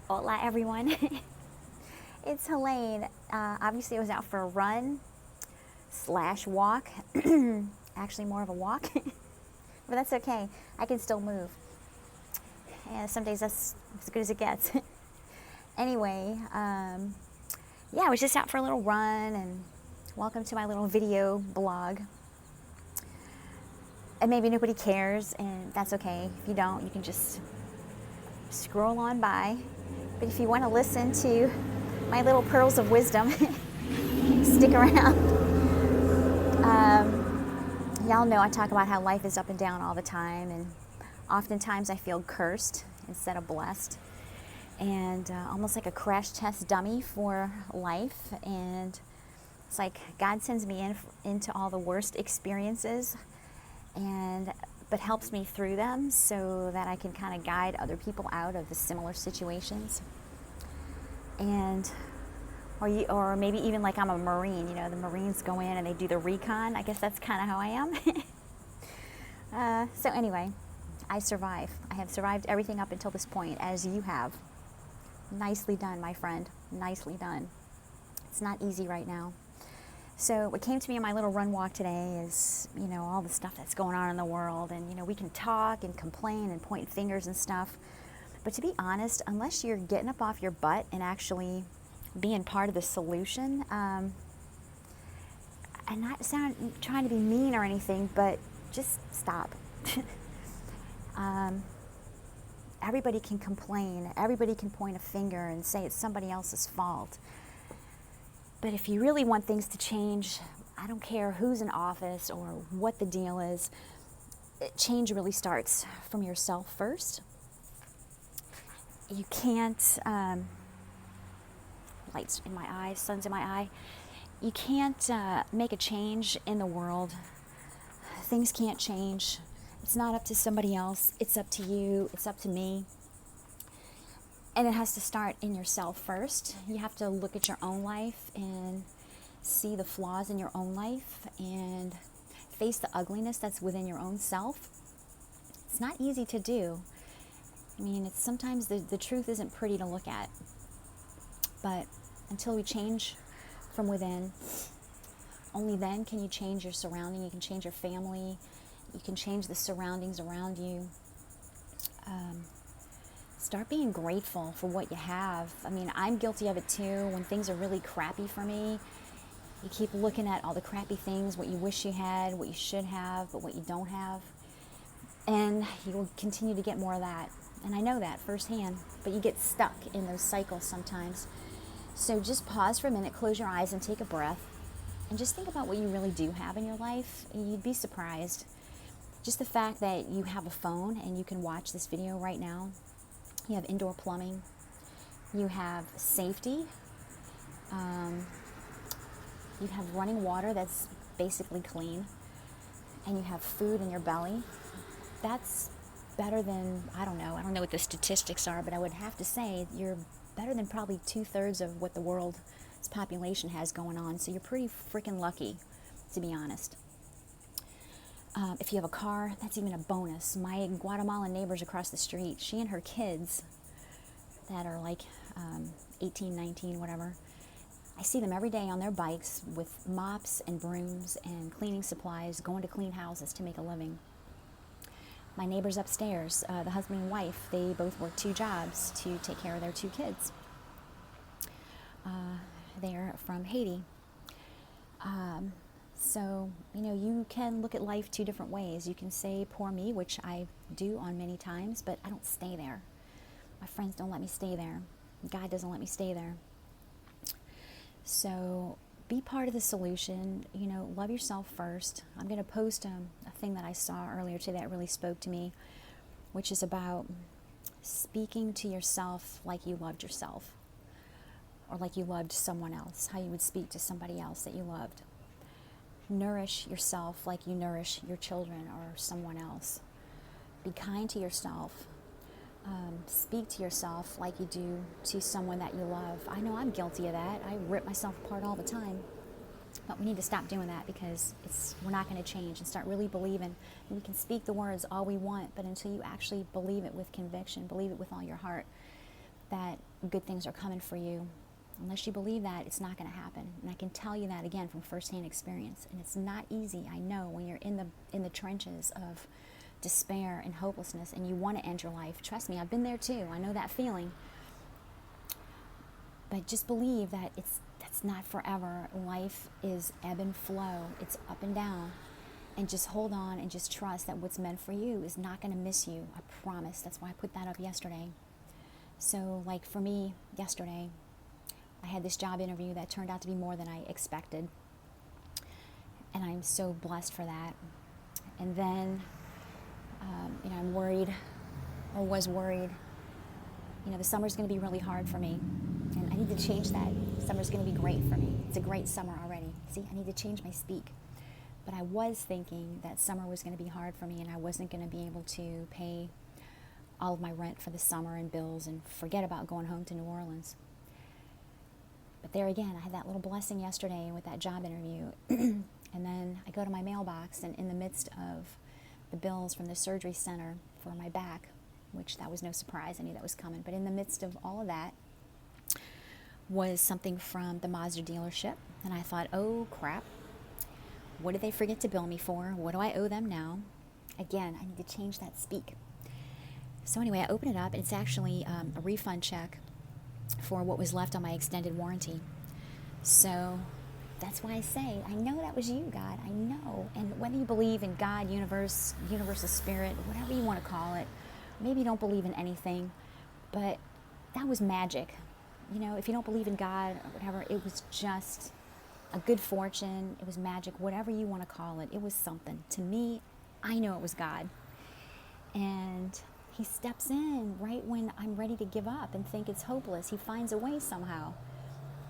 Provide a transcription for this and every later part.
Hola everyone, it's Helene. Obviously I was out for a run slash walk, actually more of a walk, but that's okay. I can still move. And some days that's as good as it gets. Anyway, yeah, I was just out for a little run, and welcome to my little video blog. And maybe nobody cares, and that's okay. If you don't, you can just scroll on by. But if you want to listen to my little pearls of wisdom, stick around. Y'all know I talk about how life is up and down all the time, and oftentimes I feel cursed instead of blessed, and almost like a crash test dummy for life. And it's like God sends me into all the worst experiences, but helps me through them so that I can kind of guide other people out of the similar situations. And or maybe even like I'm a Marine, the Marines go in and they do the recon. I guess that's kind of how I am. So anyway, I survive. I have survived everything up until this point, as you have. Nicely done, my friend. Nicely done. It's not easy right now. So what came to me on my little run walk today is, all the stuff that's going on in the world. And, we can talk and complain and point fingers and stuff. But to be honest, unless you're getting up off your butt and actually being part of the solution, and not trying to be mean or anything, but just stop. Everybody can complain. Everybody can point a finger and say it's somebody else's fault. But if you really want things to change, I don't care who's in office or what the deal is, change really starts from yourself first. You can't, lights in my eyes, sun's in my eye, you can't make a change in the world. Things can't change. It's not up to somebody else. It's up to you. It's up to me. And it has to start in yourself first. You have to look at your own life and see the flaws in your own life and face the ugliness that's within your own self. It's not easy to do. I mean, it's sometimes the truth isn't pretty to look at. But until we change from within, only then can you change your surrounding. You can change your family. You can change the surroundings around you. Start being grateful for what you have. I mean, I'm guilty of it too. When things are really crappy for me, you keep looking at all the crappy things, what you wish you had, what you should have, but what you don't have. And you will continue to get more of that. And I know that firsthand, but you get stuck in those cycles sometimes. So just pause for a minute, close your eyes and take a breath, and just think about what you really do have in your life. You'd be surprised. Just the fact that you have a phone and you can watch this video right now. You have indoor plumbing. You have safety. You have running water that's basically clean. And you have food in your belly. That's better than, I don't know what the statistics are, but I would have to say you're better than probably 2/3 of what the world's population has going on. So you're pretty freaking lucky, to be honest. If you have a car, that's even a bonus. My Guatemalan neighbors across the street, she and her kids that are like 18, 19, whatever, I see them every day on their bikes with mops and brooms and cleaning supplies, going to clean houses to make a living. My neighbors upstairs, the husband and wife, they both work 2 jobs to take care of their 2 kids. They're from Haiti. So, you can look at life 2 different ways. You can say, poor me, which I do on many times, but I don't stay there. My friends don't let me stay there. God doesn't let me stay there. So be part of the solution. Love yourself first. I'm going to post a thing that I saw earlier today that really spoke to me, which is about speaking to yourself like you loved yourself, or like you loved someone else, how you would speak to somebody else that you loved. Nourish yourself like you nourish your children or someone else. Be kind to yourself. Speak to yourself like you do to someone that you love. I know I'm guilty of that. I rip myself apart all the time. But we need to stop doing that, because we're not going to change, and start really believing. We can speak the words all we want, but until you actually believe it with conviction, believe it with all your heart, that good things are coming for you. Unless you believe that, it's not going to happen. And I can tell you that again from firsthand experience. And it's not easy, I know, when you're in the trenches of despair and hopelessness and you want to end your life. Trust me, I've been there too. I know that feeling. But just believe that that's not forever. Life is ebb and flow. It's up and down. And just hold on and just trust that what's meant for you is not going to miss you. I promise. That's why I put that up yesterday. So, like for me, yesterday, I had this job interview that turned out to be more than I expected. And I'm so blessed for that. And then, I'm worried, or was worried. The summer's going to be really hard for me. And I need to change that. Summer's going to be great for me. It's a great summer already. See, I need to change my speak. But I was thinking that summer was going to be hard for me and I wasn't going to be able to pay all of my rent for the summer and bills and forget about going home to New Orleans. But there again, I had that little blessing yesterday with that job interview. And then I go to my mailbox, and in the midst of the bills from the surgery center for my back, which that was no surprise, I knew that was coming, but in the midst of all of that was something from the Mazda dealership. And I thought, oh crap, what did they forget to bill me for? What do I owe them now? Again, I need to change that speak. So anyway, I open it up, and it's actually a refund check for what was left on my extended warranty. So that's why I say, I know that was you, God. I know. And whether you believe in God, universe, universal spirit, whatever you want to call it, maybe you don't believe in anything, but that was magic. If you don't believe in God or whatever, it was just a good fortune. It was magic, whatever you want to call it. It was something. To me, I know it was God. And he steps in right when I'm ready to give up and think it's hopeless. He finds a way somehow.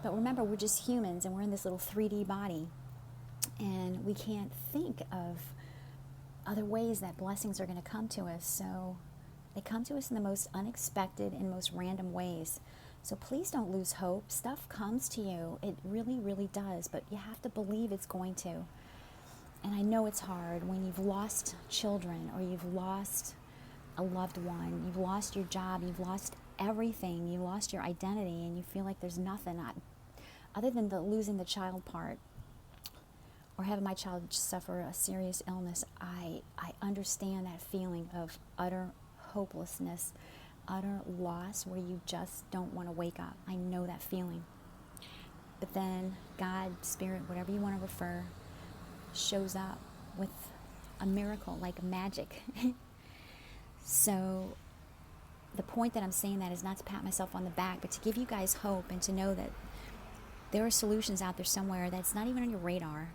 But remember, we're just humans and we're in this little 3D body. And we can't think of other ways that blessings are going to come to us. So they come to us in the most unexpected and most random ways. So please don't lose hope. Stuff comes to you. It really, really does. But you have to believe it's going to. And I know it's hard when you've lost children or you've lost a loved one, you've lost your job, you've lost everything, you lost your identity, and you feel like there's nothing other than losing the child part or having my child suffer a serious illness. I understand that feeling of utter hopelessness, utter loss, where you just don't want to wake up. I know that feeling. But then God, Spirit, whatever you want to refer, shows up with a miracle, like magic. So the point that I'm saying that is not to pat myself on the back, but to give you guys hope and to know that there are solutions out there somewhere that's not even on your radar.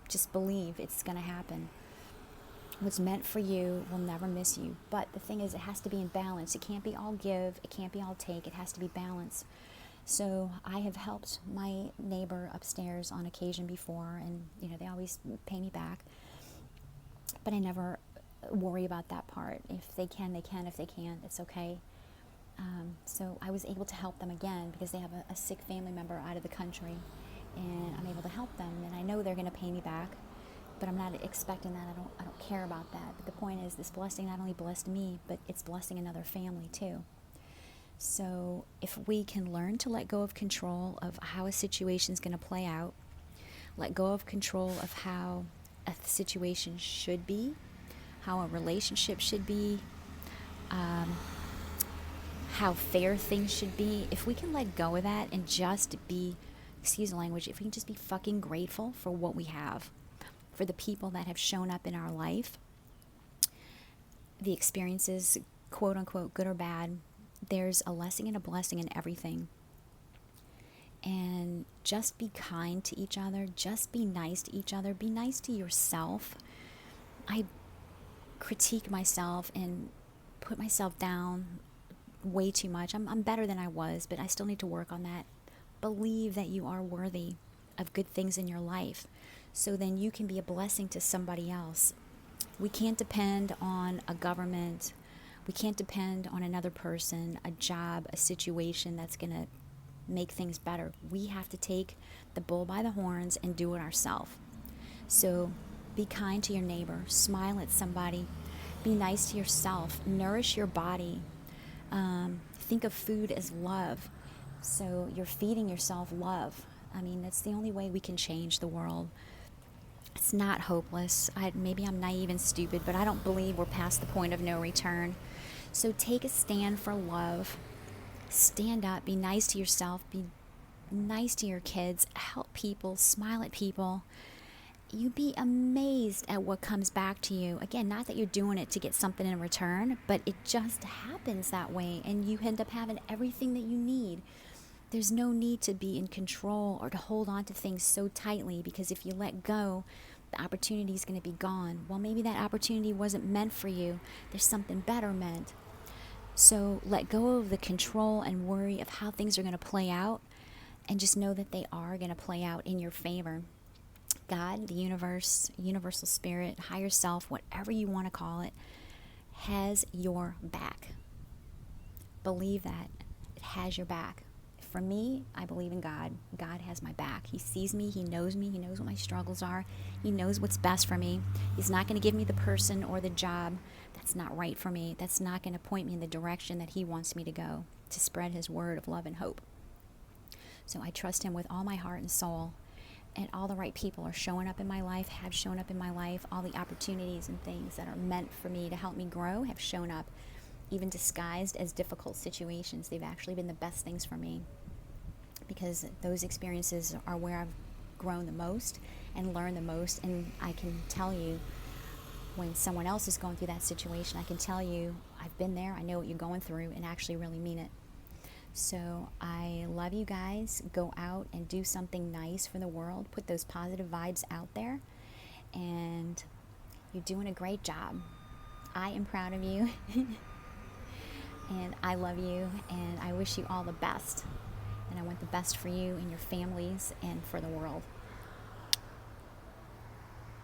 Just believe it's going to happen. What's meant for you will never miss you. But the thing is, it has to be in balance. It can't be all give. It can't be all take. It has to be balanced. So I have helped my neighbor upstairs on occasion before, and they always pay me back. But I never worry about that part. If they can, they can. If they can't, it's okay. So I was able to help them again because they have a sick family member out of the country, and I'm able to help them. And I know they're going to pay me back, but I'm not expecting that. I don't care about that. But the point is, this blessing not only blessed me, but it's blessing another family too. So if we can learn to let go of control of how a situation is going to play out, let go of control of how a situation should be, how a relationship should be, how fair things should be, if we can let go of that and just be, excuse the language, if we can just be fucking grateful for what we have, for the people that have shown up in our life, the experiences, quote unquote, good or bad, there's a lesson and a blessing in everything. And just be kind to each other, just be nice to each other, be nice to yourself. I critique myself and put myself down way too much. I'm better than I was, but I still need to work on that. Believe that you are worthy of good things in your life, so then you can be a blessing to somebody else. We can't depend on a government. We can't depend on another person, a job, a situation that's going to make things better. We have to take the bull by the horns and do it ourselves. So be kind to your neighbor, smile at somebody, be nice to yourself, nourish your body. think of food as love. So you're feeding yourself love. I mean, that's the only way we can change the world. It's not hopeless. Maybe I'm naive and stupid, but I don't believe we're past the point of no return. So take a stand for love. Stand up. Be nice to yourself. Be nice to your kids. Help people. Smile at people. You'd be amazed at what comes back to you. Again, not that you're doing it to get something in return, but it just happens that way, and you end up having everything that you need. There's no need to be in control or to hold on to things so tightly, because if you let go, the opportunity is going to be gone. Well, maybe that opportunity wasn't meant for you. There's something better meant. So let go of the control and worry of how things are going to play out, and just know that they are going to play out in your favor. God, the universe, universal spirit, higher self, whatever you want to call it, has your back. Believe that. It has your back. For me, I believe in God. God has my back. He sees me. He knows me. He knows what my struggles are. He knows what's best for me. He's not going to give me the person or the job that's not right for me. That's not going to point me in the direction that He wants me to go, to spread His word of love and hope. So I trust Him with all my heart and soul. And all the right people are showing up in my life, have shown up in my life. All the opportunities and things that are meant for me to help me grow have shown up, even disguised as difficult situations. They've actually been the best things for me, because those experiences are where I've grown the most and learned the most. And I can tell you, when someone else is going through that situation, I can tell you, I've been there, I know what you're going through, and actually really mean it. So I love you guys. Go out and do something nice for the world. Put those positive vibes out there. And you're doing a great job. I am proud of you. And I love you. And I wish you all the best. And I want the best for you and your families and for the world.